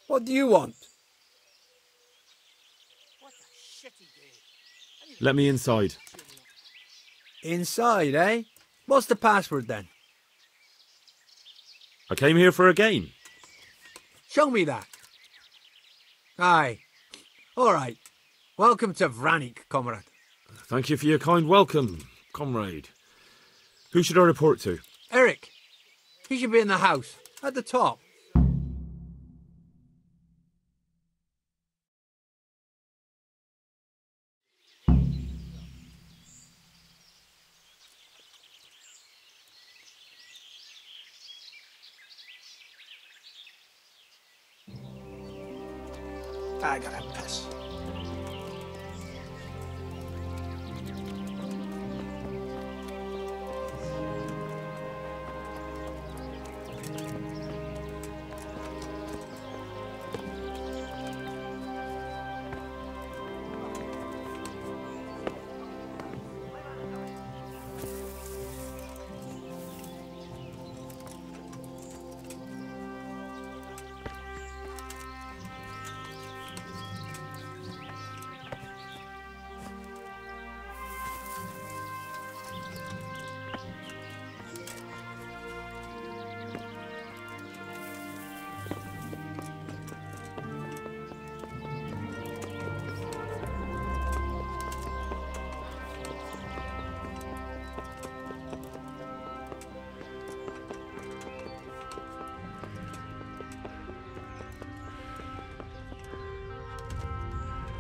What do you want? Let me inside. Inside, eh? What's the password then? I came here for a game. Show me that. Aye. All right. Welcome to Vranik, comrade. Thank you for your kind welcome, comrade. Who should I report to? Eric. He should be in the house, at the top. I gotta piss.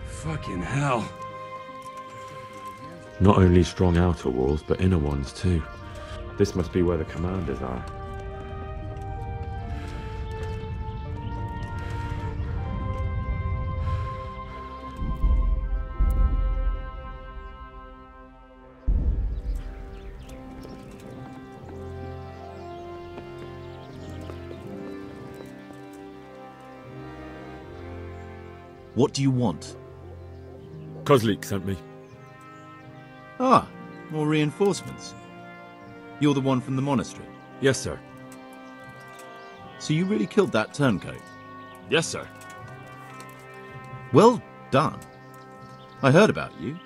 Fucking hell. Not only strong outer walls, but inner ones too. This must be where the commanders are. What do you want? Kozlik sent me. Ah, more reinforcements. You're the one from the monastery? Yes, sir. So you really killed that turncoat? Yes, sir. Well done. I heard about you,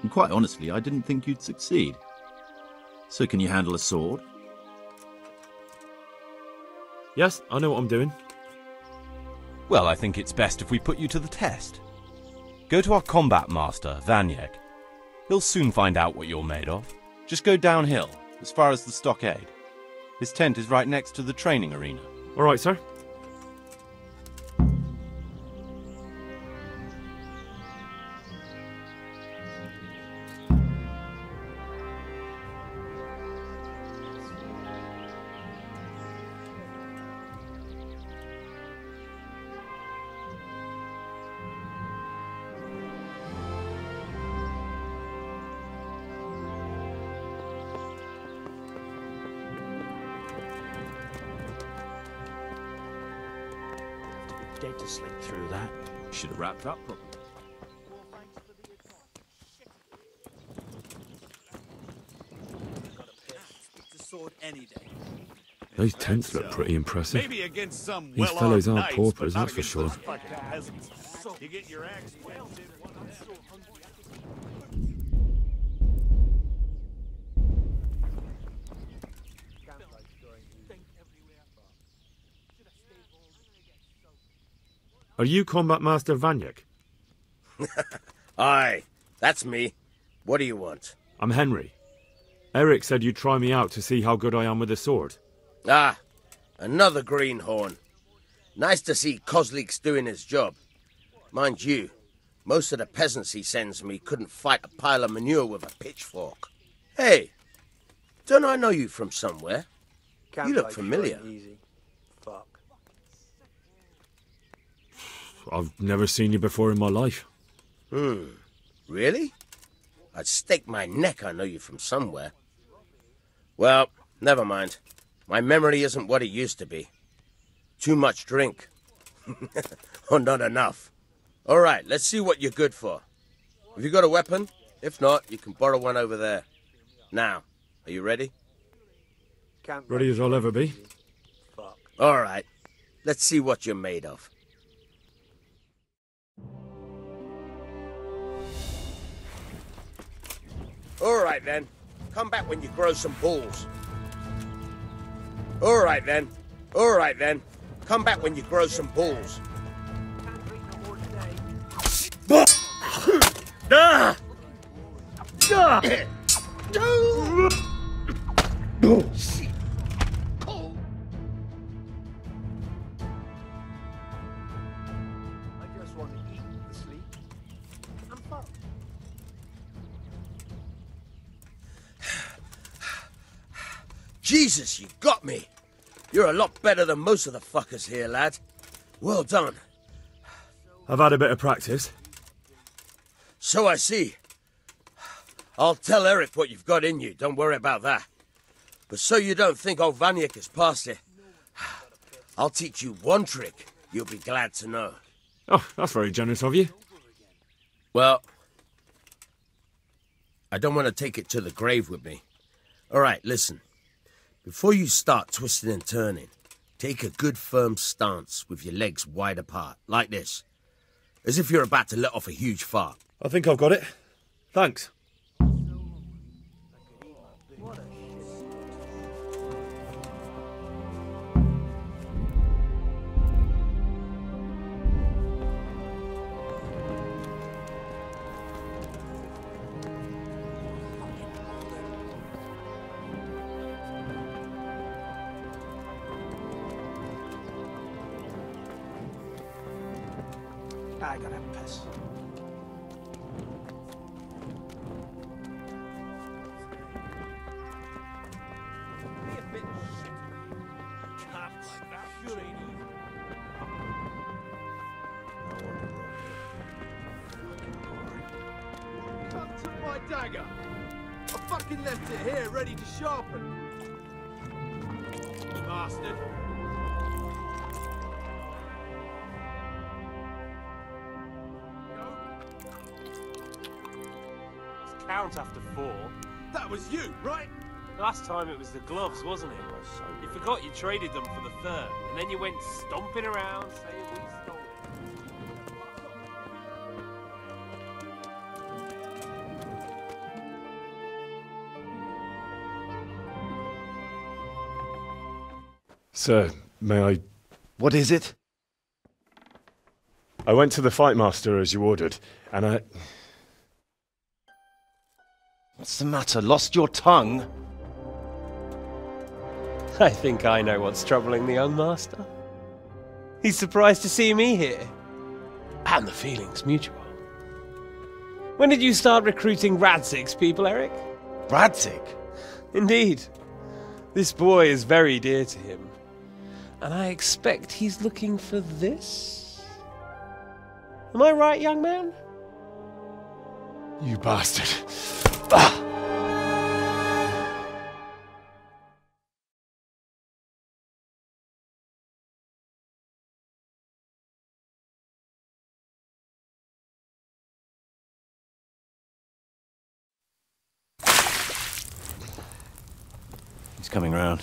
and quite honestly, I didn't think you'd succeed. So can you handle a sword? Yes, I know what I'm doing. Well, I think it's best if we put you to the test. Go to our combat master, Vanyek. He'll soon find out what you're made of. Just go downhill, as far as the stockade. His tent is right next to the training arena. All right, sir. Dead to slip through that. Should have wrapped up properly. Those tents look pretty impressive. Maybe against some These fellows aren't paupers, but not that's for against sure. those fucking peasants. You get your axe welded. Are you Combat Master Vanyek? Aye, that's me. What do you want? I'm Henry. Eric said you'd try me out to see how good I am with a sword. Ah, another greenhorn. Nice to see Kozlik's doing his job. Mind you, most of the peasants he sends me couldn't fight a pile of manure with a pitchfork. Hey, don't I know you from somewhere? You look familiar. Easy. Fuck. I've never seen you before in my life. Really? I'd stake my neck I know you from somewhere. Well, never mind. My memory isn't what it used to be. Too much drink. Or not enough. All right, let's see what you're good for. Have you got a weapon? If not, you can borrow one over there. Now, are you ready? Ready as I'll ever be. All right, let's see what you're made of. All right, then. Come back when you grow some balls. All right, then. All right, then. Come back when you grow some balls. I just want to eat, sleep, and fuck. Jesus, you got me. You're a lot better than most of the fuckers here, lad. Well done. I've had a bit of practice. So I see. I'll tell Eric what you've got in you, don't worry about that. But so you don't think old Vanyek has passed it, I'll teach you one trick you'll be glad to know. Oh, that's very generous of you. Well, I don't want to take it to the grave with me. All right, listen. Before you start twisting and turning, take a good firm stance with your legs wide apart, like this. As if you're about to let off a huge fart. I think I've got it. Thanks. I gotta piss. Cut to my dagger. I fucking left it here, ready to sharpen. Bastard. Count after 4. That was you, right? Last time it was the gloves, wasn't it? You forgot you traded them for the third, and then you went stomping around saying we stole it. Sir, may I... What is it? I went to the fight master as you ordered, and I... What's the matter? Lost your tongue? I think I know what's troubling the young master. He's surprised to see me here. And the feeling's mutual. When did you start recruiting Radzig's people, Eric? Radzig? Indeed. This boy is very dear to him. And I expect he's looking for this? Am I right, young man? You bastard. He's coming round.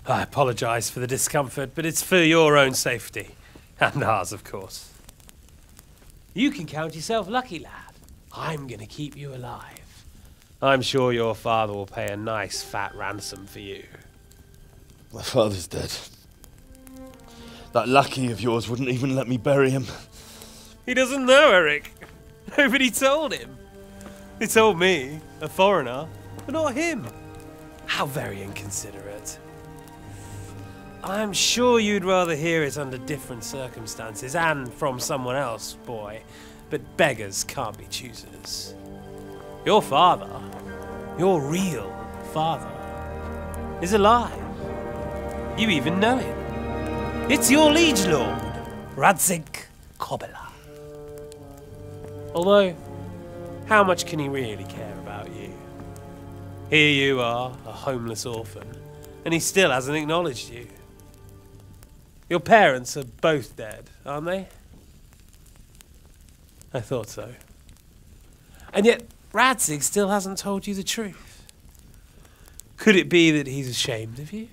I apologise for the discomfort, but it's for your own safety. And ours, of course. You can count yourself lucky, lad. I'm going to keep you alive. I'm sure your father will pay a nice fat ransom for you. My father's dead. That lackey of yours wouldn't even let me bury him. He doesn't know, Eric. Nobody told him. They told me, a foreigner, but not him. How very inconsiderate. I'm sure you'd rather hear it under different circumstances and from someone else, boy. But beggars can't be choosers. Your father, your real father, is alive. You even know him. It's your liege lord, Radzik Kobela. Although, how much can he really care about you? Here you are, a homeless orphan, and he still hasn't acknowledged you. Your parents are both dead, aren't they? I thought so. And yet, Radzig still hasn't told you the truth. Could it be that he's ashamed of you?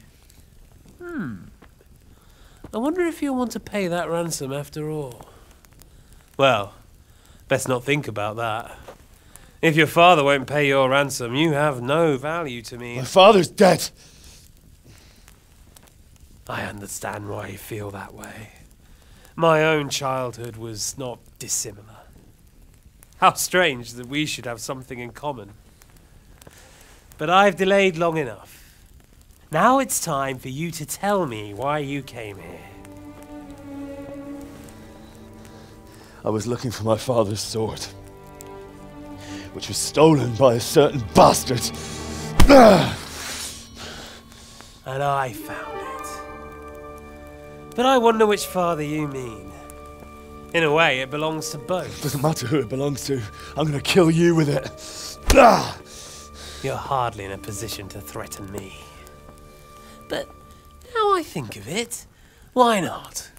I wonder if you'll want to pay that ransom after all. Well, best not think about that. If your father won't pay your ransom, you have no value to me. My father's dead. I understand why you feel that way. My own childhood was not dissimilar. How strange that we should have something in common. But I've delayed long enough. Now it's time for you to tell me why you came here. I was looking for my father's sword, which was stolen by a certain bastard. And I found it. But I wonder which father you mean. In a way, it belongs to both. Doesn't matter who it belongs to. I'm gonna kill you with it. You're hardly in a position to threaten me. But now I think of it, why not?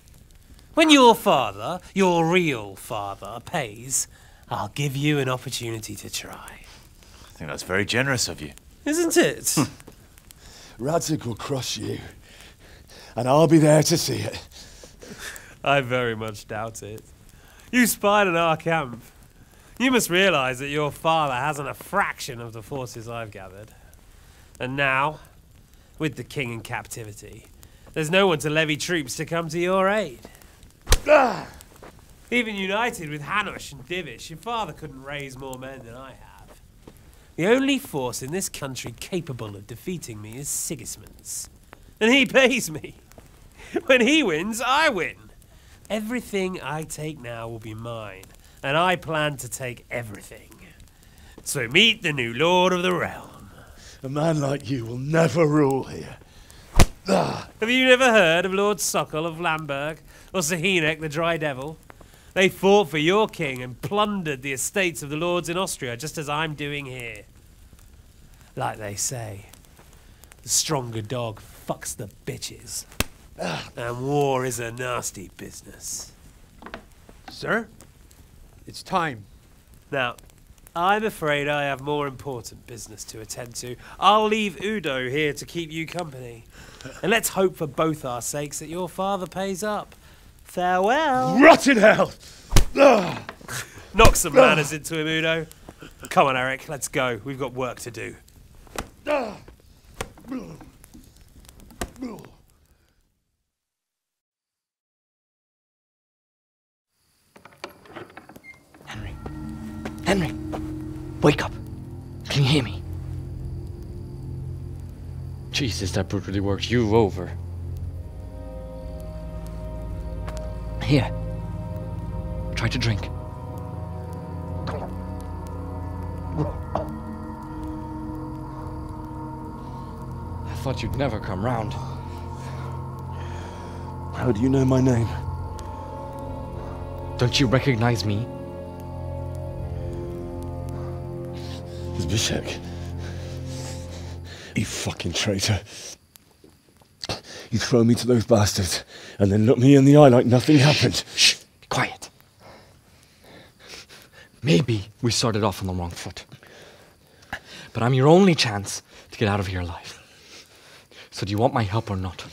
When your father, your real father, pays, I'll give you an opportunity to try. I think that's very generous of you. Isn't it? Radzig will crush you, and I'll be there to see it. I very much doubt it. You spied on our camp. You must realize that your father hasn't a fraction of the forces I've gathered. And now, with the king in captivity, there's no one to levy troops to come to your aid. Even united with Hanush and Divish, your father couldn't raise more men than I have. The only force in this country capable of defeating me is Sigismund's. And he pays me. When he wins, I win. Everything I take now will be mine, and I plan to take everything. So meet the new Lord of the Realm. A man like you will never rule here. Have you never heard of Lord Sokol of Lamberg, or Sahinek the Dry Devil? They fought for your king and plundered the estates of the lords in Austria, just as I'm doing here. Like they say, the stronger dog fucks the bitches. And war is a nasty business. Sir, it's time. Now, I'm afraid I have more important business to attend to. I'll leave Udo here to keep you company. And let's hope for both our sakes that your father pays up. Farewell. Rot in hell! Knock some manners into him, Udo. Come on, Eric, let's go. We've got work to do. Henry, wake up. Can you hear me? Jesus, that brutally worked you over. Here. Try to drink. I thought you'd never come round. How do you know my name? Don't you recognize me? Zbyszek. You fucking traitor. You throw me to those bastards and then look me in the eye like nothing happened. Shh! Be quiet. Maybe we started off on the wrong foot. But I'm your only chance to get out of here alive. So do you want my help or not?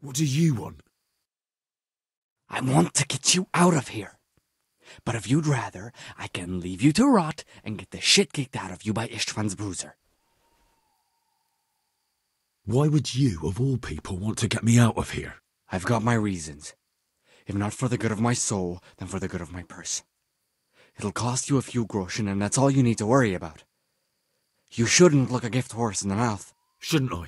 What do you want? I want to get you out of here. But if you'd rather, I can leave you to rot and get the shit kicked out of you by Ishtvan's bruiser. Why would you, of all people, want to get me out of here? I've got my reasons. If not for the good of my soul, then for the good of my purse. It'll cost you a few groschen, and that's all you need to worry about. You shouldn't look a gift horse in the mouth. Shouldn't I?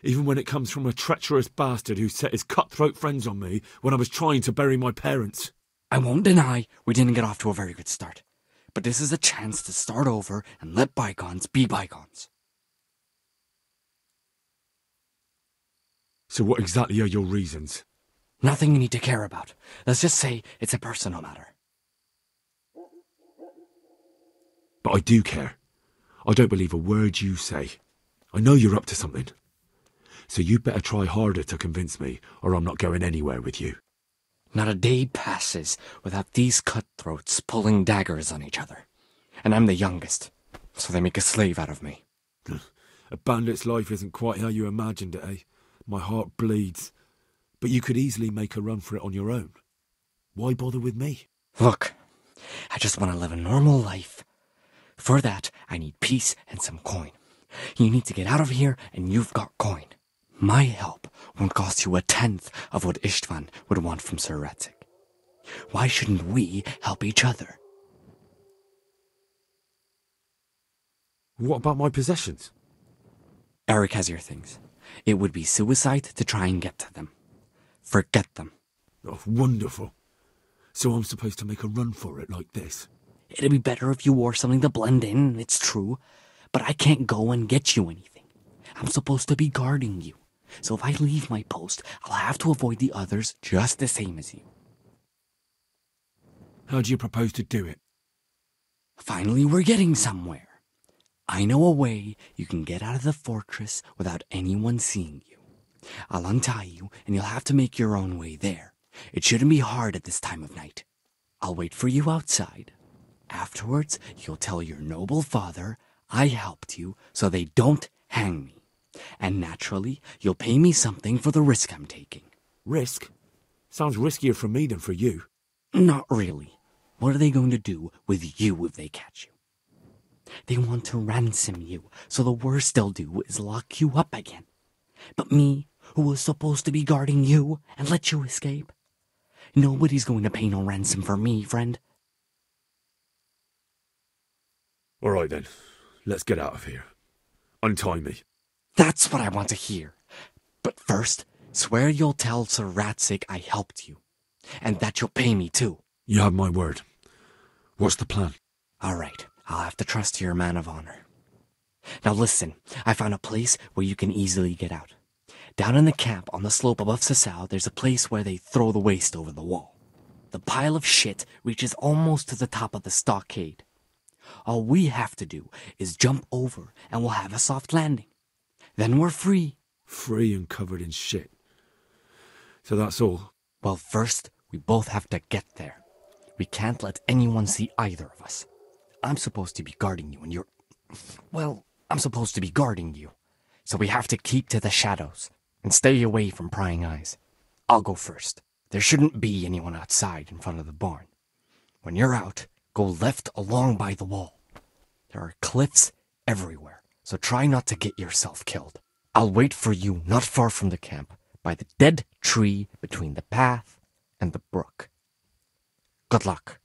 Even when it comes from a treacherous bastard who set his cutthroat friends on me when I was trying to bury my parents. I won't deny we didn't get off to a very good start. But this is a chance to start over and let bygones be bygones. So what exactly are your reasons? Nothing you need to care about. Let's just say it's a personal matter. But I do care. I don't believe a word you say. I know you're up to something. So you'd better try harder to convince me, or I'm not going anywhere with you. Not a day passes without these cutthroats pulling daggers on each other. and I'm the youngest, so they make a slave out of me. A bandit's life isn't quite how you imagined it, eh? My heart bleeds. But you could easily make a run for it on your own. Why bother with me? Look, I just want to live a normal life. For that, I need peace and some coin. You need to get out of here, and you've got coin. My help won't cost you 1/10 of what Istvan would want from Sir Ratzik. Why shouldn't we help each other? What about my possessions? Eric has your things. It would be suicide to try and get to them. Forget them. Oh, wonderful. So I'm supposed to make a run for it like this? It'd be better if you wore something to blend in, it's true. But I can't go and get you anything. I'm supposed to be guarding you. So if I leave my post, I'll have to avoid the others just the same as you. How do you propose to do it? Finally, we're getting somewhere. I know a way you can get out of the fortress without anyone seeing you. I'll untie you, and you'll have to make your own way there. It shouldn't be hard at this time of night. I'll wait for you outside. Afterwards, you'll tell your noble father I helped you so they don't hang me. And naturally, you'll pay me something for the risk I'm taking. Risk? Sounds riskier for me than for you. Not really. What are they going to do with you if they catch you? They want to ransom you, so the worst they'll do is lock you up again. But me, who was supposed to be guarding you and let you escape? Nobody's going to pay no ransom for me, friend. All right then, let's get out of here. Untie me. That's what I want to hear. But first, swear you'll tell Sir Ratzik I helped you. And that you'll pay me too. You have my word. What's the plan? All right, I'll have to trust your man of honor. Now listen, I found a place where you can easily get out. Down in the camp on the slope above Sasau, there's a place where they throw the waste over the wall. The pile of shit reaches almost to the top of the stockade. All we have to do is jump over and we'll have a soft landing. Then we're free. Free and covered in shit. So that's all? Well, first, we both have to get there. We can't let anyone see either of us. I'm supposed to be guarding you and you're... Well, I'm supposed to be guarding you. So we have to keep to the shadows and stay away from prying eyes. I'll go first. There shouldn't be anyone outside in front of the barn. When you're out, go left along by the wall. There are cliffs everywhere, so try not to get yourself killed. I'll wait for you not far from the camp, by the dead tree between the path and the brook. Good luck.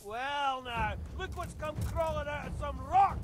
Well now, look what's come crawling out of some rock!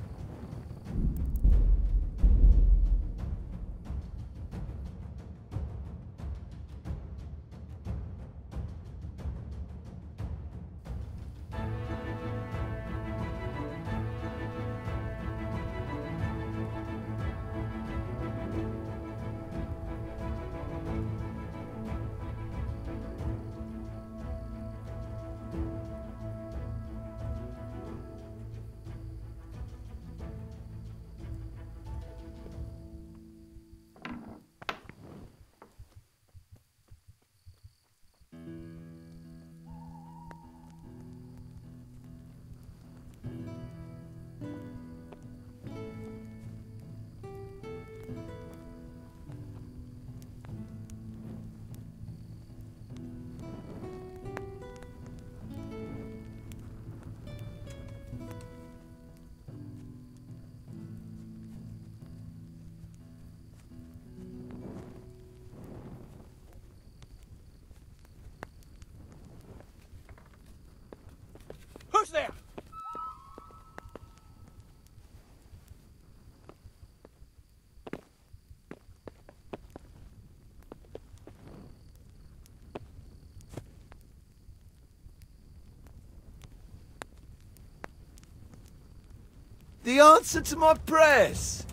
The answer to my prayers.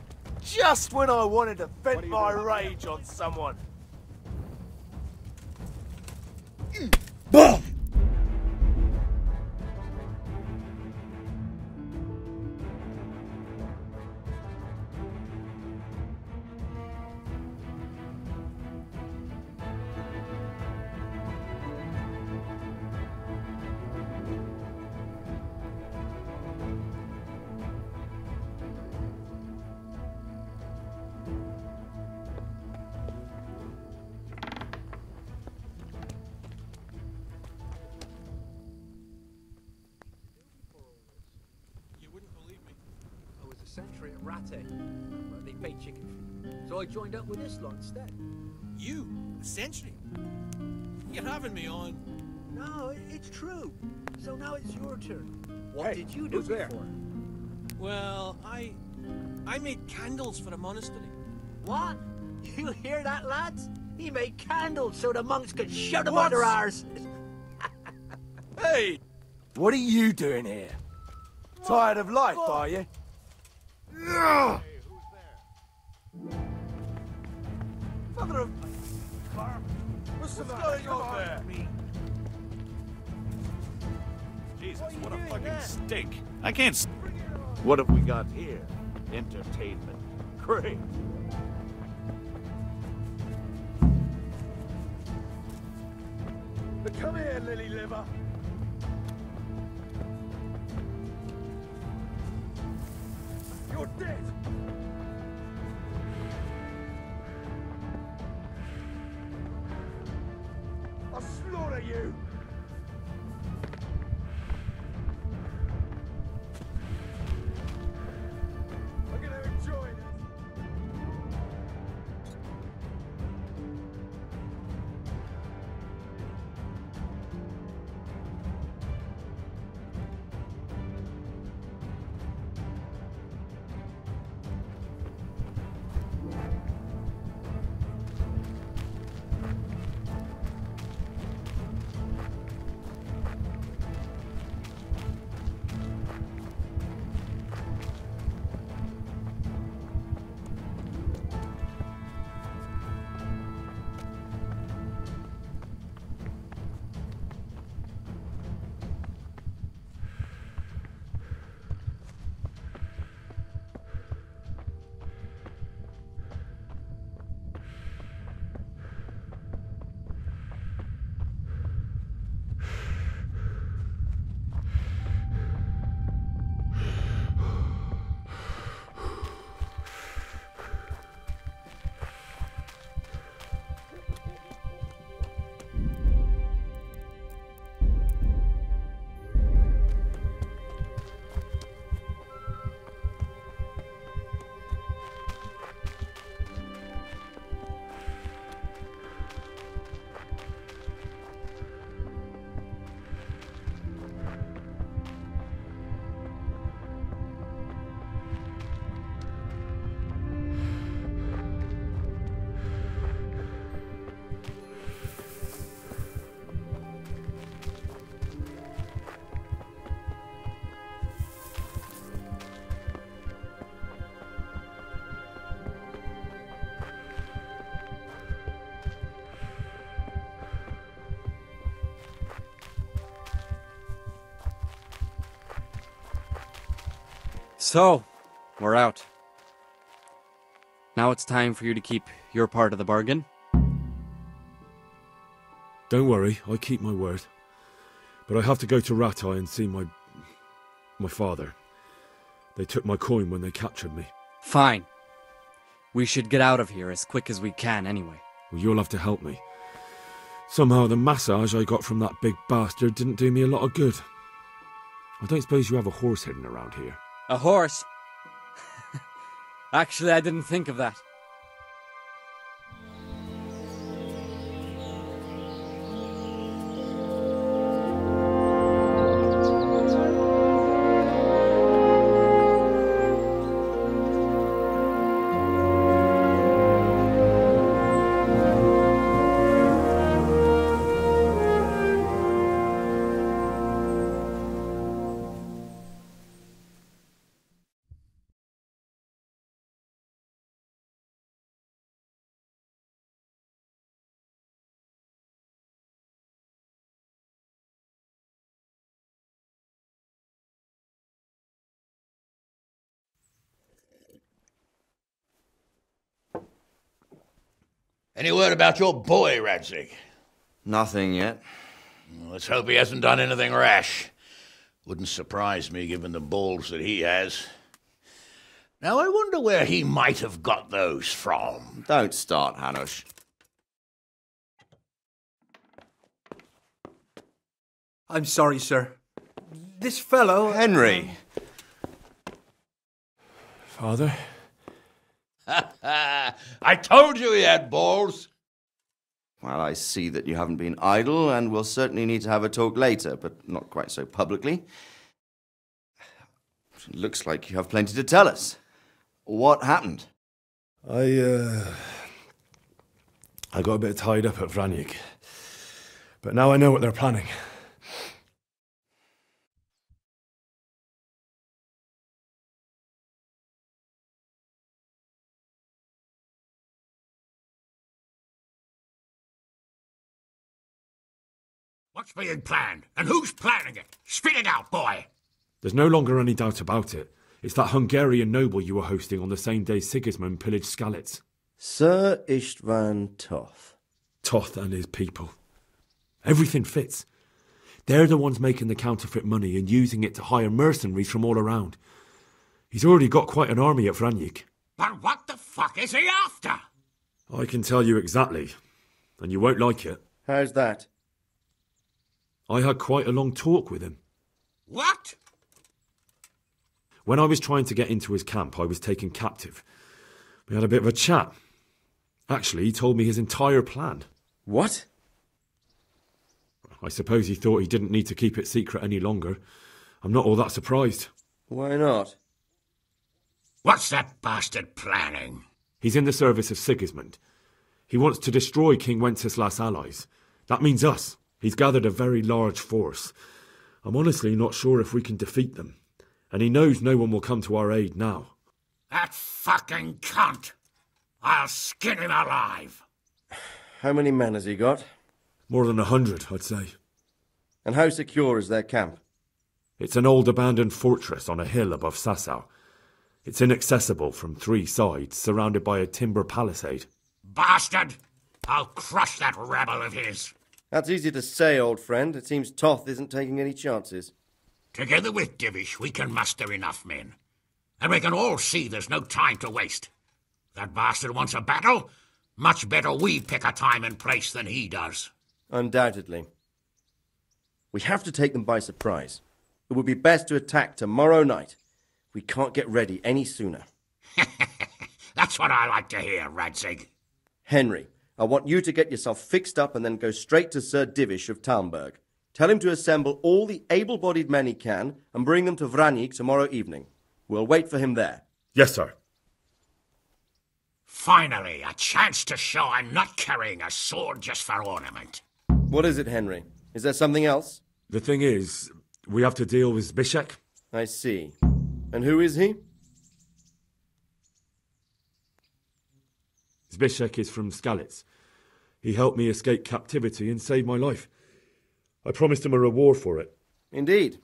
Just when I wanted to vent my rage on someone. Boom! Century at Ratty. Well, they paid chicken feed. So I joined up with this lot instead. You? A century? You're having me on. No, it's true. So now it's your turn. What did you do before? Well, I made candles for a monastery. What? You hear that, lads? He made candles so the monks could shut them under ours. Hey! What are you doing here? Tired of life, are you? Hey, who's there? Mother of... What's going on there? Jesus, what a fucking stink. I can't... What have we got here? Entertainment. Great. But come here, lily liver. You're dead. I'll slaughter you. I'm gonna enjoy this. So, we're out. Now it's time for you to keep your part of the bargain. Don't worry, I keep my word. But I have to go to Ratai and see my father. They took my coin when they captured me. Fine. We should get out of here as quick as we can anyway. Well, you'll have to help me. Somehow the massage I got from that big bastard didn't do me a lot of good. I don't suppose you have a horse hidden around here. A horse? Actually, I didn't think of that. Any word about your boy, Radzig? Nothing yet. Let's hope he hasn't done anything rash. Wouldn't surprise me, given the balls that he has. Now, I wonder where he might have got those from. Don't start, Hanush. I'm sorry, sir. This fellow... Henry! Father? I told you he had balls! Well, I see that you haven't been idle, and we'll certainly need to have a talk later, but not quite so publicly. It looks like you have plenty to tell us. What happened? I got a bit tied up at Vranyik. But now I know what they're planning. What's being planned? And who's planning it? Spit it out, boy! There's no longer any doubt about it. It's that Hungarian noble you were hosting on the same day Sigismund pillaged Skalitz. Sir Istvan Toth. Toth and his people. Everything fits. They're the ones making the counterfeit money and using it to hire mercenaries from all around. He's already got quite an army at Vranyik. But what the fuck is he after? I can tell you exactly, and you won't like it. How's that? I had quite a long talk with him. What? When I was trying to get into his camp, I was taken captive. We had a bit of a chat. Actually, he told me his entire plan. What? I suppose he thought he didn't need to keep it secret any longer. I'm not all that surprised. Why not? What's that bastard planning? He's in the service of Sigismund. He wants to destroy King Wenceslas' allies. That means us. He's gathered a very large force. I'm honestly not sure if we can defeat them. And he knows no one will come to our aid now. That fucking cunt! I'll skin him alive! How many men has he got? More than 100, I'd say. And how secure is their camp? It's an old abandoned fortress on a hill above Sasau. It's inaccessible from 3 sides, surrounded by a timber palisade. Bastard! I'll crush that rebel of his! That's easy to say, old friend. It seems Toth isn't taking any chances. Together with Divish, we can muster enough men. And we can all see there's no time to waste. That bastard wants a battle. Much better we pick a time and place than he does. Undoubtedly. We have to take them by surprise. It would be best to attack tomorrow night. We can't get ready any sooner. That's what I like to hear, Radzig. Henry, I want you to get yourself fixed up and then go straight to Sir Divish of Talmberg. Tell him to assemble all the able-bodied men he can and bring them to Vranyik tomorrow evening. We'll wait for him there. Yes, sir. Finally, a chance to show I'm not carrying a sword just for ornament. What is it, Henry? Is there something else? The thing is, we have to deal with Zbyszek. I see. And who is he? Zbyszek is from Skalitz. He helped me escape captivity and saved my life. I promised him a reward for it. Indeed.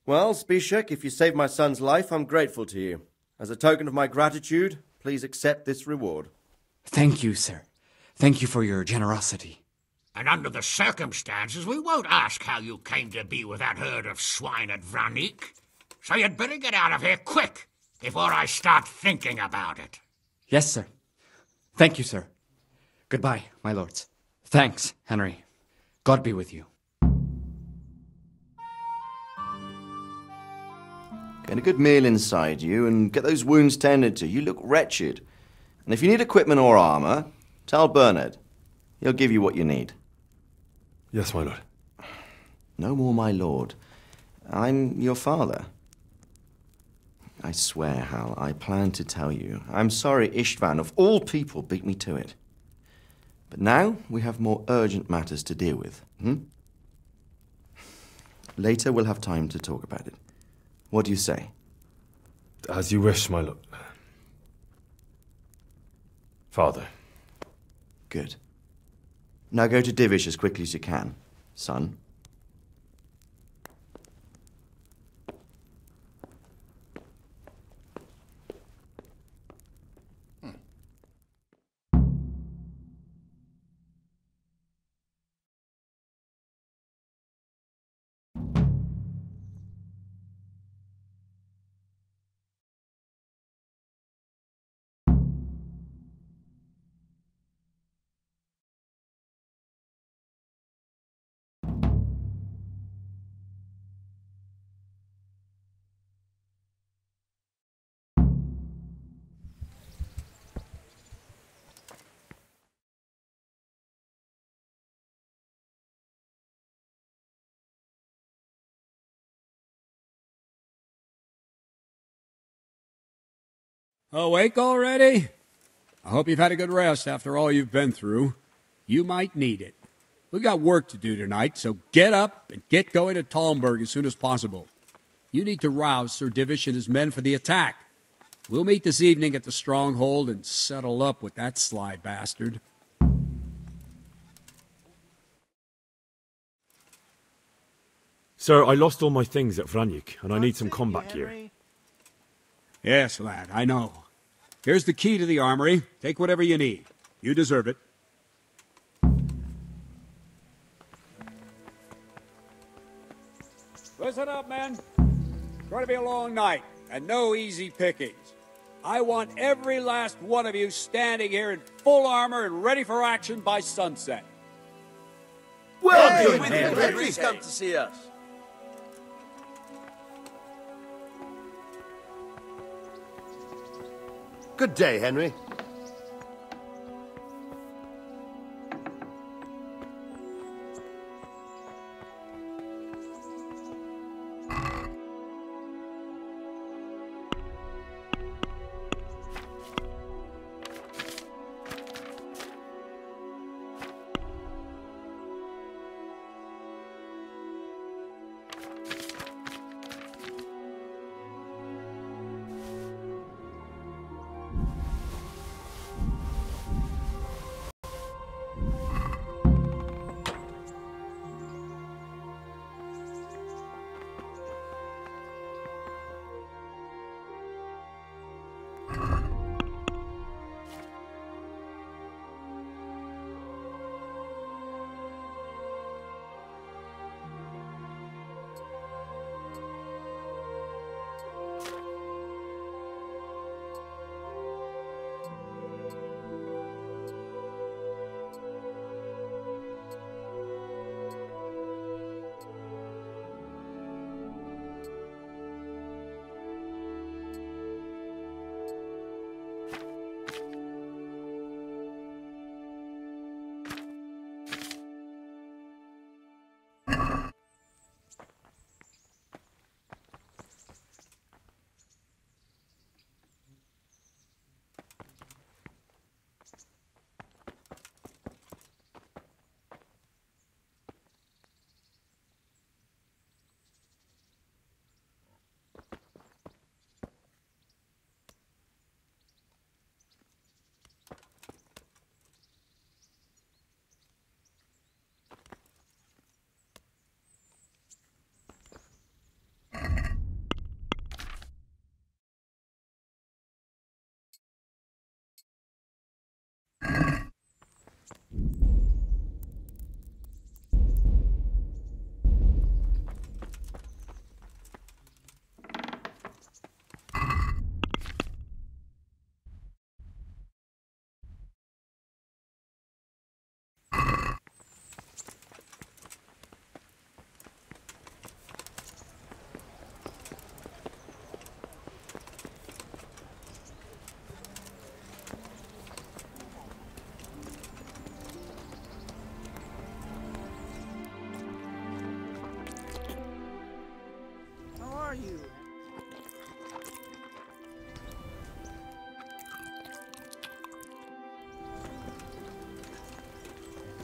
Well, Zbyszek, if you saved my son's life, I'm grateful to you. As a token of my gratitude, please accept this reward. Thank you, sir. Thank you for your generosity. And under the circumstances, we won't ask how you came to be with that herd of swine at Vranyik. So you'd better get out of here quick, before I start thinking about it. Yes, sir. Thank you, sir. Goodbye, my lords. Thanks, Henry. God be with you. Get a good meal inside you and get those wounds tended to. You look wretched. And if you need equipment or armor, tell Bernard. He'll give you what you need. Yes, my lord. No more, my lord. I'm your father. I swear, Hal, I planned to tell you. I'm sorry Istvan, of all people, beat me to it. But now we have more urgent matters to deal with. Later we'll have time to talk about it. What do you say? As you wish, my lord. Father. Good. Now go to Divish as quickly as you can, son. Awake already? I hope you've had a good rest after all you've been through. You might need it. We've got work to do tonight, so get up and get going to Talmberg as soon as possible. You need to rouse Sir Divish and his men for the attack. We'll meet this evening at the stronghold and settle up with that sly bastard. Sir, I lost all my things at Vranyuk, and I need some combat gear. Yes, lad, I know. Here's the key to the armory. Take whatever you need. You deserve it. Listen up, men. It's going to be a long night, and no easy pickings. I want every last one of you standing here in full armor and ready for action by sunset. Well, Henry's come to see us. Good day, Henry.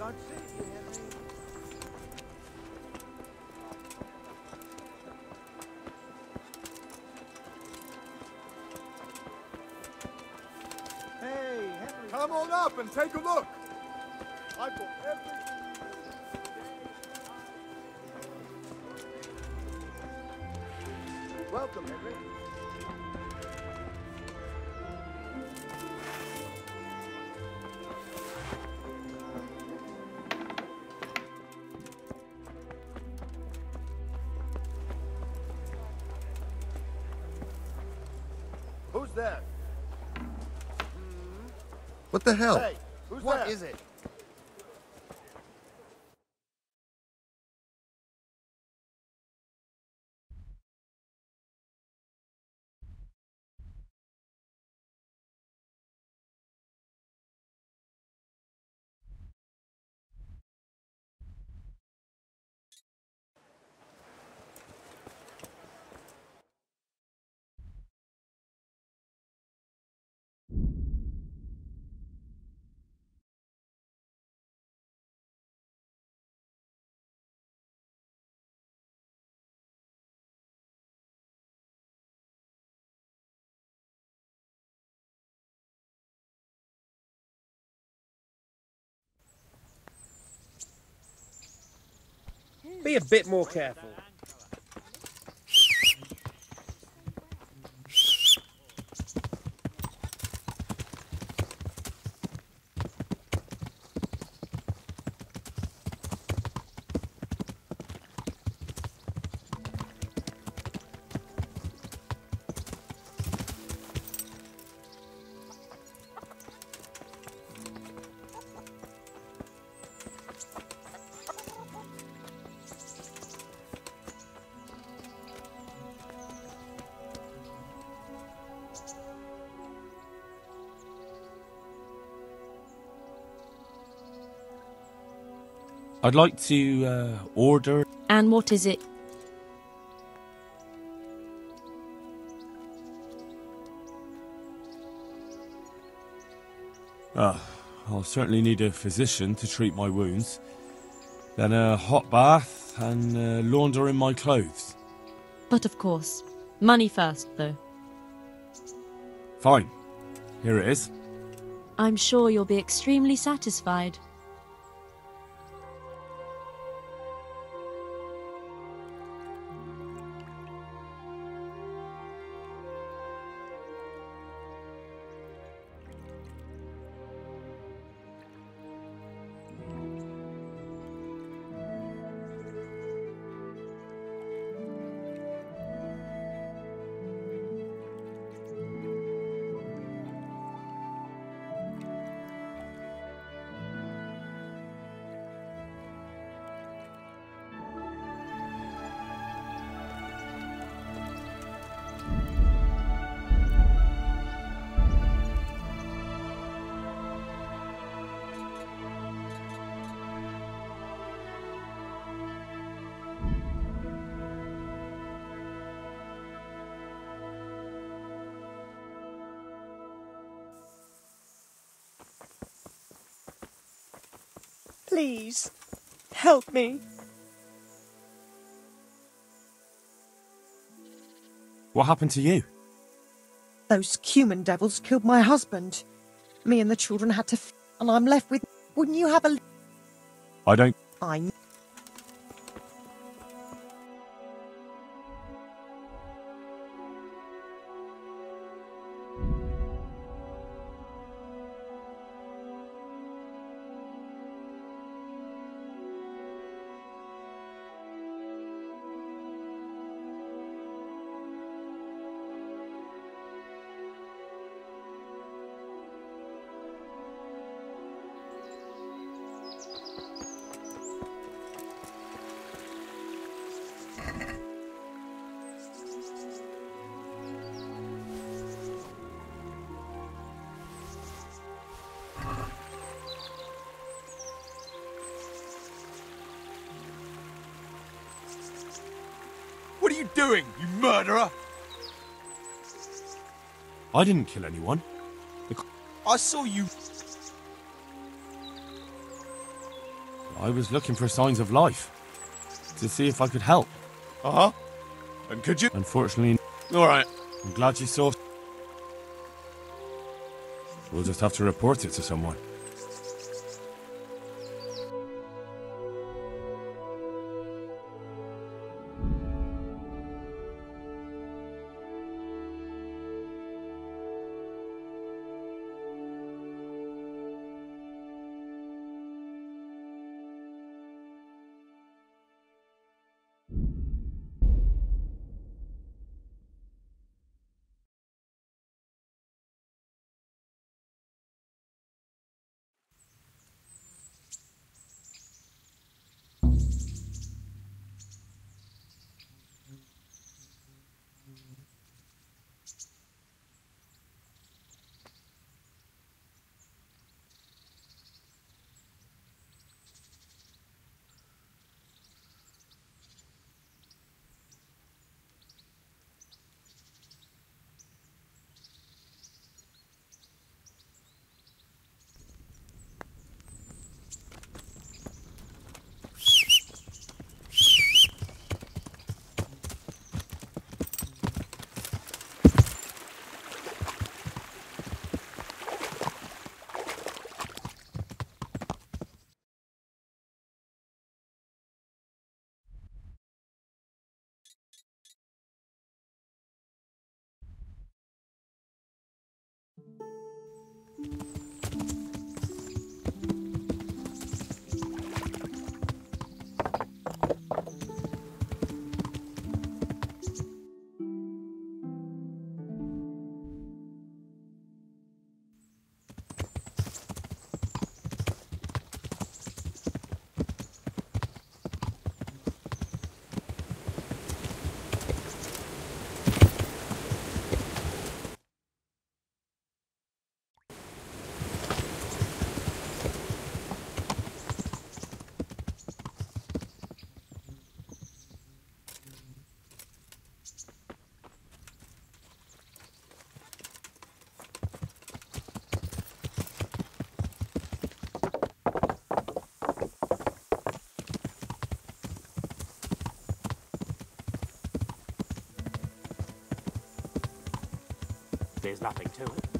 God save you, Henry. Hey, Henry. Come on up and take a look. I've got everything. Welcome, Henry. Who's there? What the hell? Hey, who's What there? is it? Be a bit more careful. I'd like to order. And what is it? I'll certainly need a physician to treat my wounds. Then a hot bath and laundering my clothes. But of course, money first, though. Fine. Here it is. I'm sure you'll be extremely satisfied. Please, help me. What happened to you? Those cumin devils killed my husband. Me and the children had to and I'm left with... Wouldn't you have a... I don't... I... What are you doing, you murderer? I didn't kill anyone. I saw you. I was looking for signs of life. To see if I could help. Uh-huh. And could you? Unfortunately... All right. I'm glad you saw... We'll just have to report it to someone. There's nothing to it.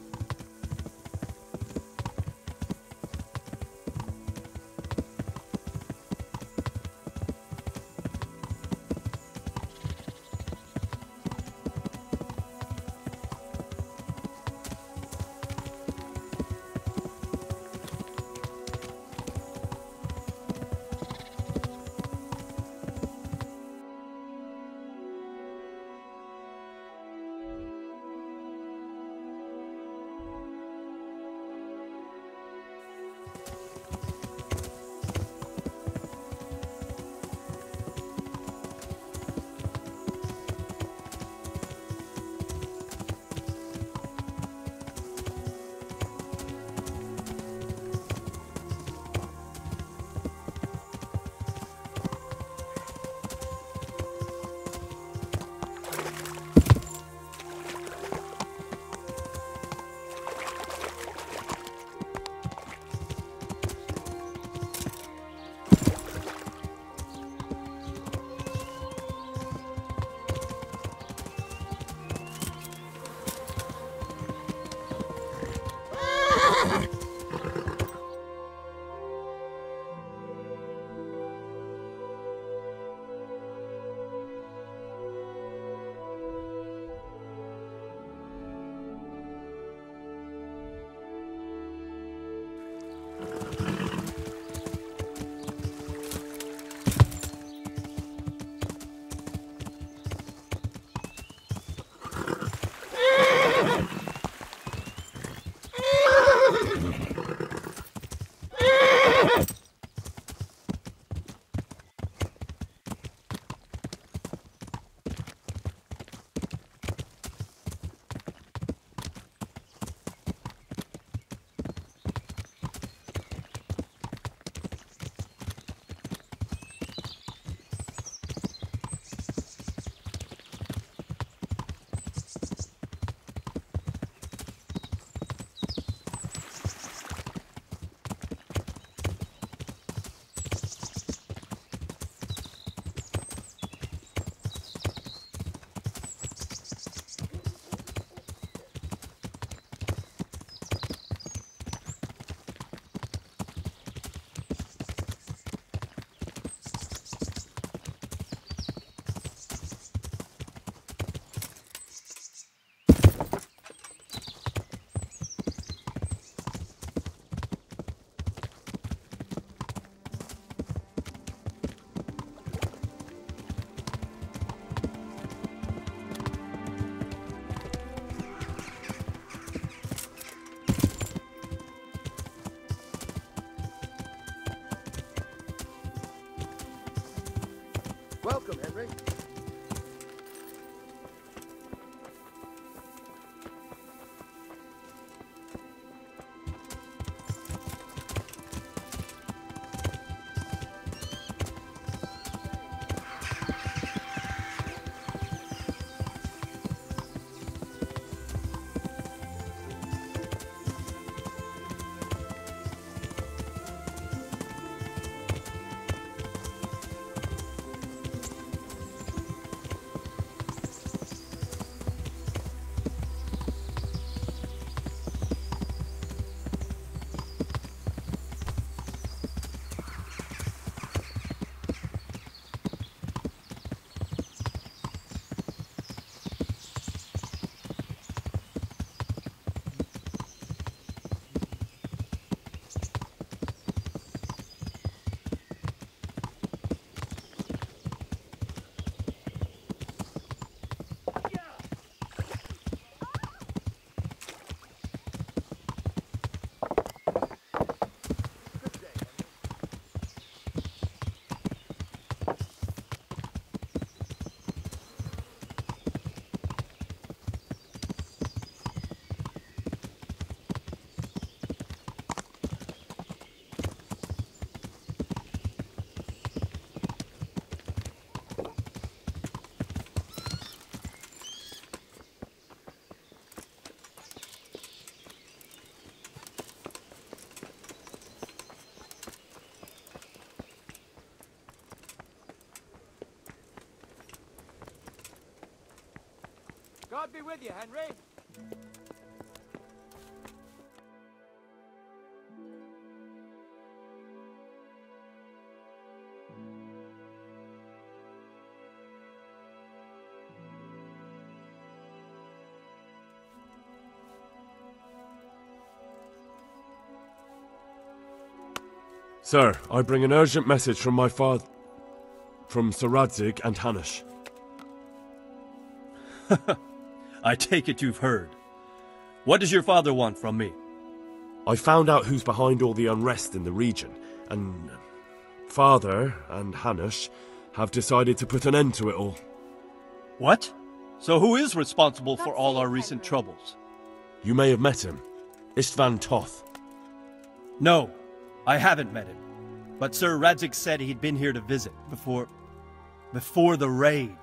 Welcome, Henry. God be with you, Henry. Sir, I bring an urgent message from my father... from Sir Radzig and Hanush. I take it you've heard. What does your father want from me? I found out who's behind all the unrest in the region, and... Father and Hanush have decided to put an end to it all. What? So who is responsible for all our recent troubles? You may have met him. Istvan Toth. No, I haven't met him. But Sir Radzig said he'd been here to visit before the raid.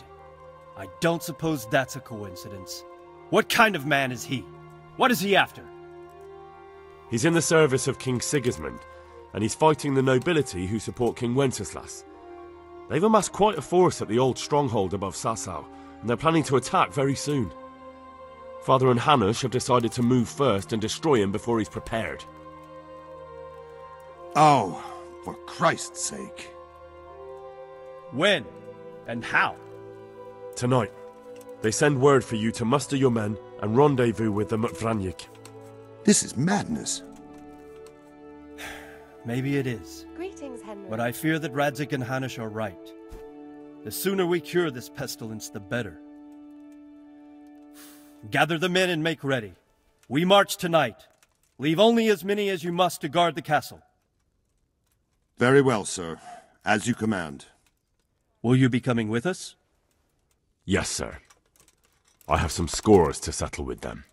I don't suppose that's a coincidence. What kind of man is he? What is he after? He's in the service of King Sigismund, and he's fighting the nobility who support King Wenceslas. They've amassed quite a force at the old stronghold above Sasau, and they're planning to attack very soon. Father and Hanush have decided to move first and destroy him before he's prepared. Oh, for Christ's sake. When? And how? Tonight. They send word for you to muster your men and rendezvous with them at Vranyik. This is madness. Maybe it is. Greetings, Henry. But I fear that Radzig and Hanush are right. The sooner we cure this pestilence, the better. Gather the men and make ready. We march tonight. Leave only as many as you must to guard the castle. Very well, sir. As you command. Will you be coming with us? Yes, sir. I have some scores to settle with them.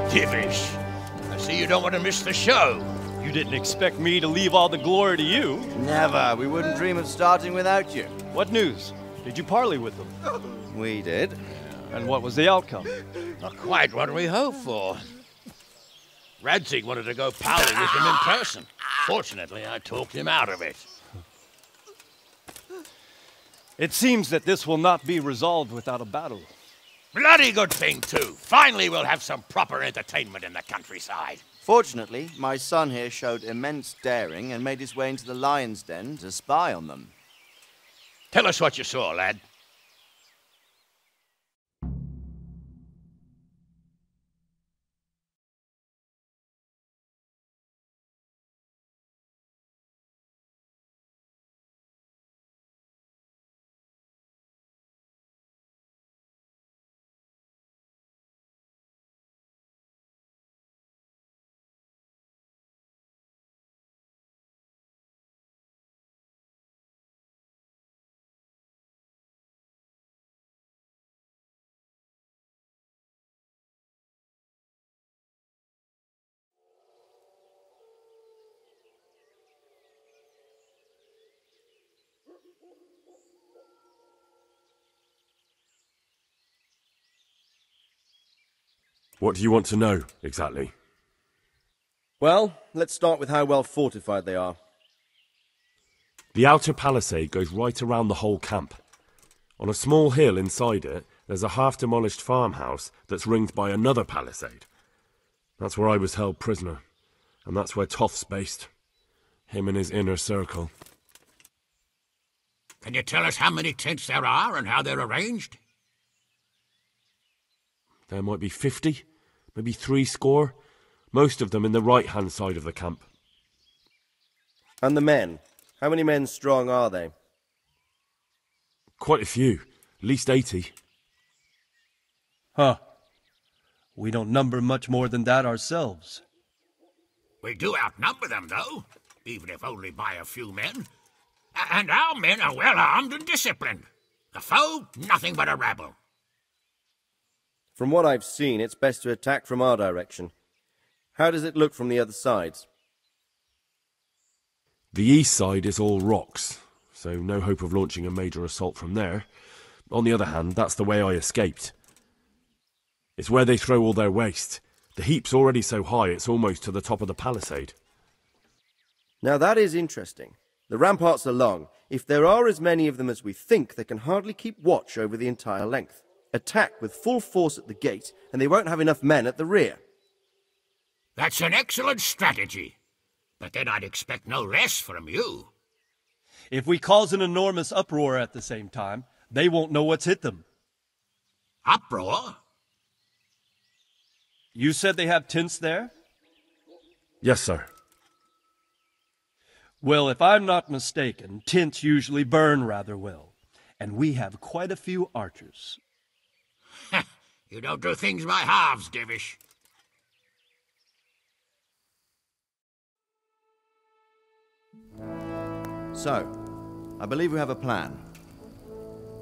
Divish. I see you don't want to miss the show. You didn't expect me to leave all the glory to you. Never. We wouldn't dream of starting without you. What news? Did you parley with them? We did. And what was the outcome? Not quite what we hoped for. Radzig wanted to go pally with them in person. Fortunately, I talked him out of it. It seems that this will not be resolved without a battle. Bloody good thing, too. Finally, we'll have some proper entertainment in the countryside. Fortunately, my son here showed immense daring and made his way into the lion's den to spy on them. Tell us what you saw, lad. What do you want to know, exactly? Well, let's start with how well fortified they are. The outer palisade goes right around the whole camp. On a small hill inside it, there's a half-demolished farmhouse that's ringed by another palisade. That's where I was held prisoner, and that's where Toth's based. Him and his inner circle. Can you tell us how many tents there are and how they're arranged? There might be 50, maybe 70, most of them in the right-hand side of the camp. And the men? How many men strong are they? Quite a few, at least 80. Huh. We don't number much more than that ourselves. We do outnumber them, though, even if only by a few men. And our men are well armed and disciplined. The foe, nothing but a rabble. From what I've seen, it's best to attack from our direction. How does it look from the other sides? The east side is all rocks, so no hope of launching a major assault from there. On the other hand, that's the way I escaped. It's where they throw all their waste. The heap's already so high it's almost to the top of the palisade. Now that is interesting. The ramparts are long. If there are as many of them as we think, they can hardly keep watch over the entire length. Attack with full force at the gate, and they won't have enough men at the rear. That's an excellent strategy. But then I'd expect no less from you. If we cause an enormous uproar at the same time, they won't know what's hit them. Uproar? You said they have tents there? Yes, sir. Well, if I'm not mistaken, tents usually burn rather well. And we have quite a few archers. You don't do things by halves, Divish. So, I believe we have a plan.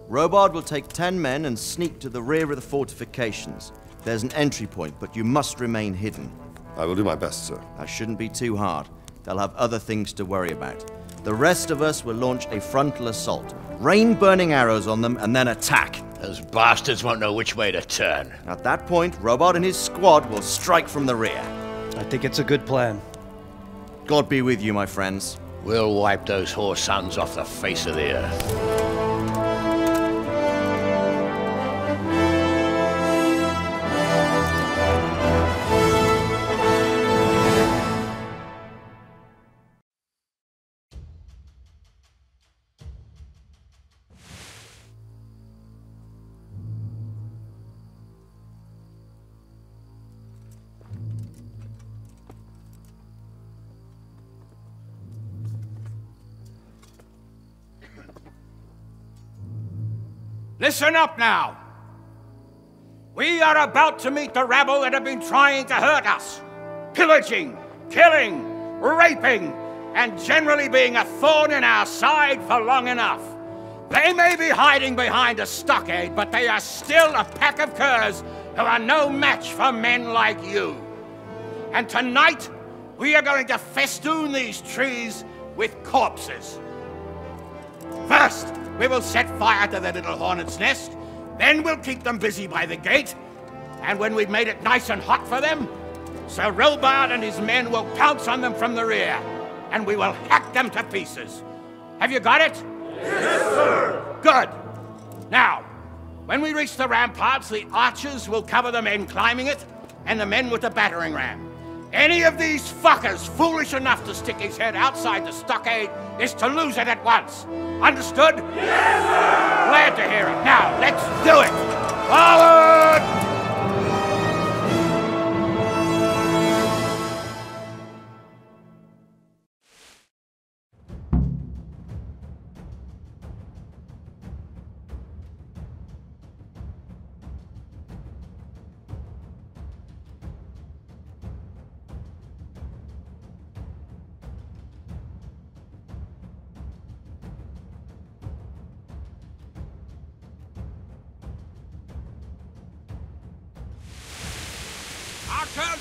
Robard will take 10 men and sneak to the rear of the fortifications. There's an entry point, but you must remain hidden. I will do my best, sir. That shouldn't be too hard. They'll have other things to worry about. The rest of us will launch a frontal assault. Rain burning arrows on them and then attack. Those bastards won't know which way to turn. At that point, Robard and his squad will strike from the rear. I think it's a good plan. God be with you, my friends. We'll wipe those whore sons off the face of the earth. Listen up now. We are about to meet the rabble that have been trying to hurt us. Pillaging, killing, raping, and generally being a thorn in our side for long enough. They may be hiding behind a stockade, but they are still a pack of curs who are no match for men like you. And tonight, we are going to festoon these trees with corpses. First, we will set fire to their little hornet's nest. Then we'll keep them busy by the gate. And when we've made it nice and hot for them, Sir Robard and his men will pounce on them from the rear. And we will hack them to pieces. Have you got it? Yes, sir! Good. Now, when we reach the ramparts, the archers will cover the men climbing it, and the men with the battering ram. Any of these fuckers foolish enough to stick his head outside the stockade is to lose it at once. Understood? Yes, sir! Glad to hear it. Now, let's do it! Forward! Archers!